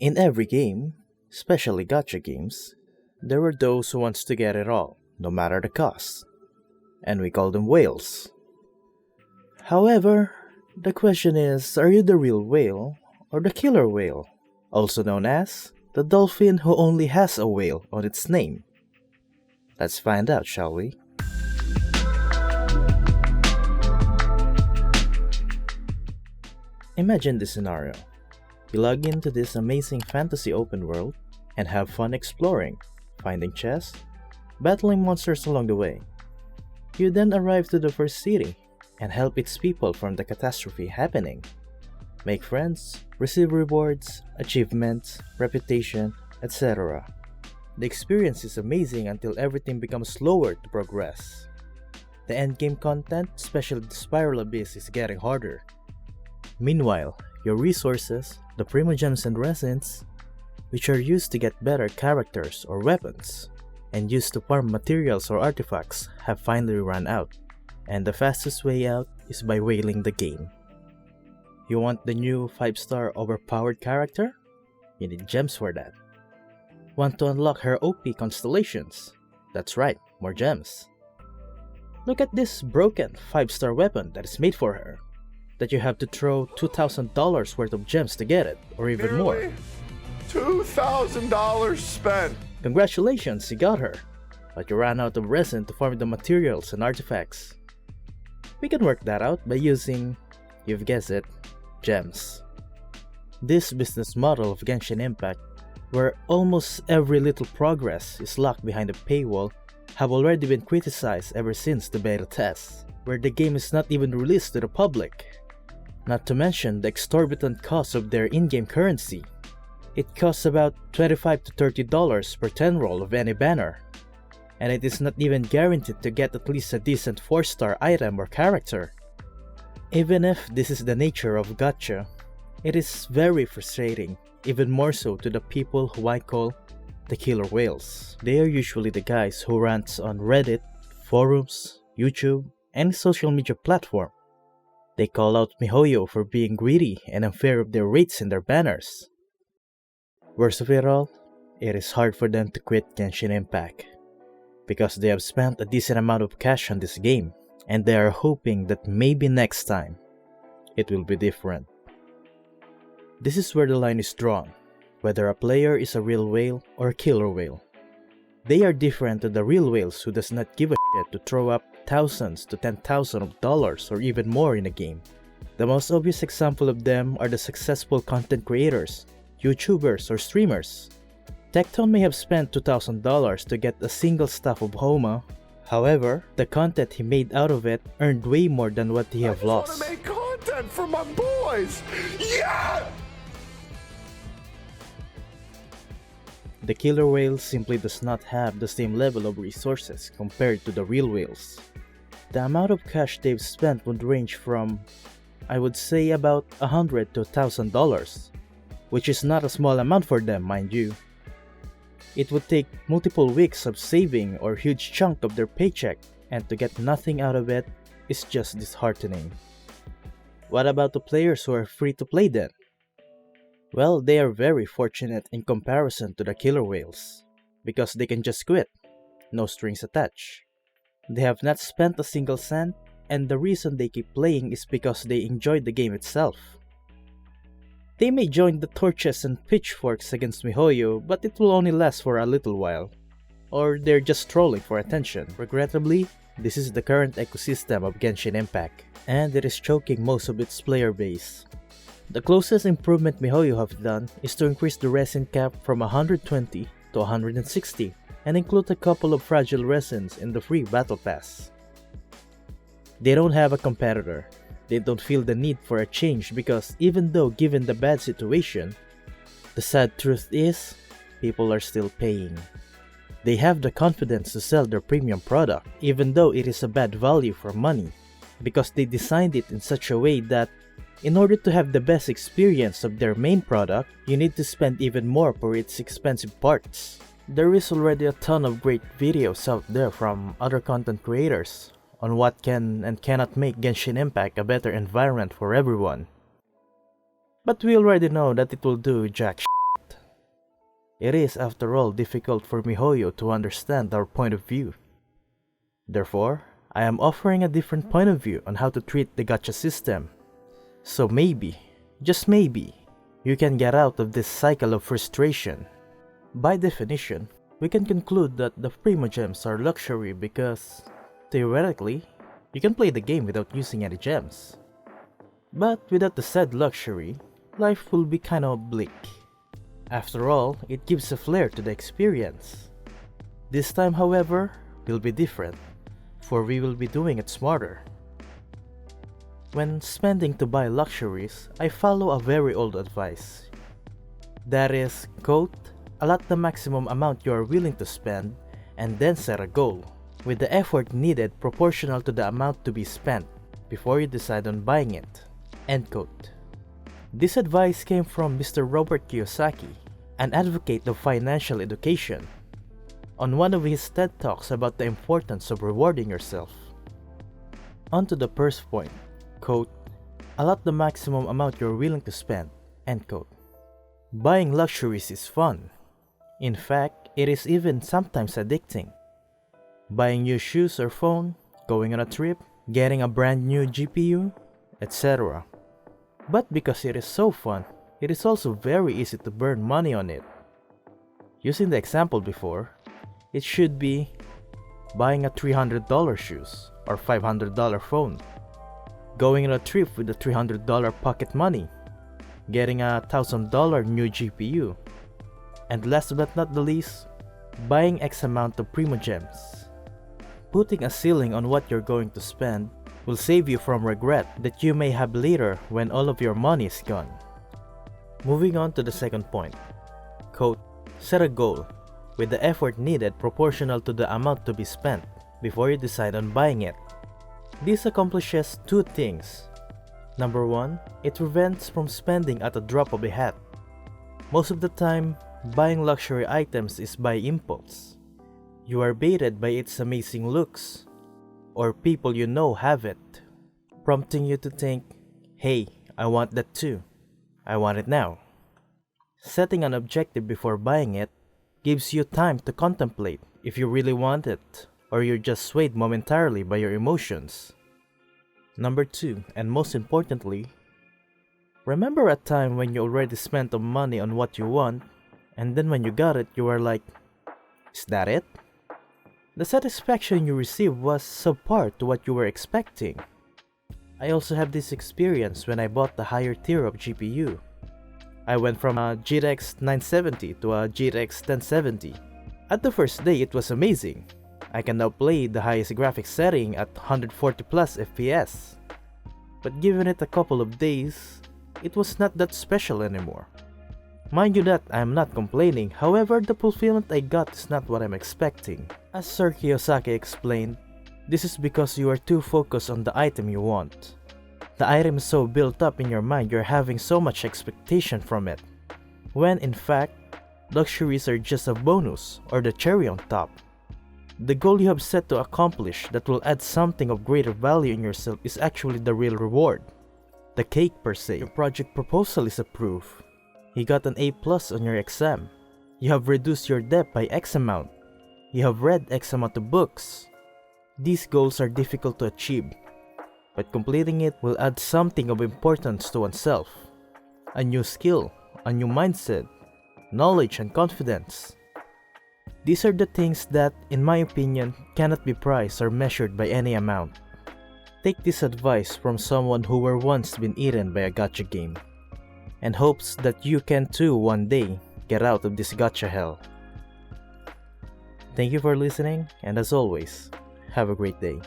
In every game, especially gacha games, there are those who wants to get it all, no matter the cost, and we call them whales. However, the question is, are you the real whale or the killer whale, also known as the dolphin who only has a whale on its name? Let's find out, shall we? Imagine this scenario. You log into this amazing fantasy open world and have fun exploring, finding chests, battling monsters along the way. You then arrive to the first city and help its people from the catastrophe happening. Make friends, receive rewards, achievements, reputation, etc. The experience is amazing until everything becomes slower to progress. The endgame content, especially the Spiral Abyss, is getting harder. Meanwhile, your resources, the primogems and resins, which are used to get better characters or weapons, and used to farm materials or artifacts, have finally run out, and the fastest way out is by whaling the game. You want the new 5-star overpowered character? You need gems for that. Want to unlock her OP constellations? That's right, more gems. Look at this broken 5-star weapon that is made for her, that you have to throw $2,000 worth of gems to get it, or even more. $2,000 spent! Congratulations, you got her, but you ran out of resin to farm the materials and artifacts. We can work that out by using, you've guessed it, gems. This business model of Genshin Impact, where almost every little progress is locked behind a paywall, have already been criticized ever since the beta tests, where the game is not even released to the public. Not to mention the exorbitant cost of their in-game currency. It costs about $25 to $30 per 10 roll of any banner, and it is not even guaranteed to get at least a decent 4-star item or character. Even if this is the nature of gacha, it is very frustrating, even more so to the people who I call the killer whales. They are usually the guys who rants on Reddit, forums, YouTube, any social media platform. They call out MiHoYo for being greedy and unfair of their rates in their banners. Worst of it all, it is hard for them to quit Genshin Impact, because they have spent a decent amount of cash on this game, and they are hoping that maybe next time, it will be different. This is where the line is drawn, whether a player is a real whale or a killer whale. They are different to the real whales who does not give a shit to throw up thousands to $10,000 or even more in a game. The most obvious example of them are the successful content creators, YouTubers or streamers. Tecton may have spent $2,000 to get a single staff of Homa. However, the content he made out of it earned way more than what he have lost. I just want to make content for my boys! Yeah! The killer whale simply does not have the same level of resources compared to the real whales. The amount of cash they've spent would range from, I would say, about $100 to $1,000, which is not a small amount for them, mind you. It would take multiple weeks of saving or huge chunk of their paycheck, and to get nothing out of it is just disheartening. What about the players who are free to play then? Well, they are very fortunate in comparison to the killer whales, because they can just quit, no strings attached. They have not spent a single cent, and the reason they keep playing is because they enjoy the game itself. They may join the torches and pitchforks against MiHoYo, but it will only last for a little while. Or they're just trolling for attention. Regrettably, this is the current ecosystem of Genshin Impact, and it is choking most of its player base. The closest improvement MiHoYo have done is to increase the resin cap from 120 to 160 and include a couple of fragile resins in the free battle pass. They don't have a competitor. They don't feel the need for a change because even though given the bad situation, the sad truth is, people are still paying. They have the confidence to sell their premium product even though it is a bad value for money, because they designed it in such a way that in order to have the best experience of their main product, you need to spend even more for its expensive parts. There is already a ton of great videos out there from other content creators on what can and cannot make Genshin Impact a better environment for everyone. But we already know that it will do jack shit. It is, after all, difficult for Mihoyo to understand our point of view. Therefore, I am offering a different point of view on how to treat the gacha system. So maybe, just maybe, you can get out of this cycle of frustration. By definition, we can conclude that the primogems are luxury because, theoretically, you can play the game without using any gems. But without the said luxury, life will be kinda bleak. After all, it gives a flair to the experience. This time, however, will be different, for we will be doing it smarter. When spending to buy luxuries, I follow a very old advice. That is, quote, allot the maximum amount you are willing to spend, and then set a goal, with the effort needed proportional to the amount to be spent, before you decide on buying it. End quote. This advice came from Mr. Robert Kiyosaki, an advocate of financial education, on one of his TED Talks about the importance of rewarding yourself. On to the first point, quote, allot the maximum amount you're willing to spend, end quote. Buying luxuries is fun. In fact, it is even sometimes addicting. Buying new shoes or phone, going on a trip, getting a brand new GPU, etc. But because it is so fun, it is also very easy to burn money on it. Using the example before, it should be buying a $300 shoes or $500 phone, going on a trip with the $300 pocket money, getting a $1,000 new GPU, and last but not the least, buying X amount of primogems. Putting a ceiling on what you're going to spend will save you from regret that you may have later when all of your money is gone. Moving on to the second point, quote, set a goal, with the effort needed proportional to the amount to be spent, before you decide on buying it. This accomplishes two things. Number one, it prevents from spending at a drop of a hat. Most of the time, buying luxury items is by impulse. You are baited by its amazing looks, or people you know have it, prompting you to think, hey, I want that too. I want it now. Setting an objective before buying it gives you time to contemplate if you really want it, or you're just swayed momentarily by your emotions. Number two, and most importantly, remember a time when you already spent the money on what you want, and then when you got it, you were like, is that it? The satisfaction you received was subpar to what you were expecting. I also have this experience when I bought the higher tier of GPU. I went from a GTX 970 to a GTX 1070. At the first day, it was amazing. I can now play the highest graphics setting at 140 plus FPS. But given it a couple of days, it was not that special anymore. Mind you that I am not complaining, however the fulfillment I got is not what I'm expecting. As Sir Kiyosaki explained, this is because you are too focused on the item you want. The item is so built up in your mind you're having so much expectation from it, when in fact, luxuries are just a bonus or the cherry on top. The goal you have set to accomplish that will add something of greater value in yourself is actually the real reward. The cake per se. Your project proposal is approved. You got an A+ on your exam. You have reduced your debt by X amount. You have read X amount of books. These goals are difficult to achieve, but completing it will add something of importance to oneself. A new skill, a new mindset, knowledge and confidence. These are the things that, in my opinion, cannot be priced or measured by any amount. Take this advice from someone who were once been eaten by a gacha game, and hopes that you can too one day get out of this gacha hell. Thank you for listening, and as always, have a great day.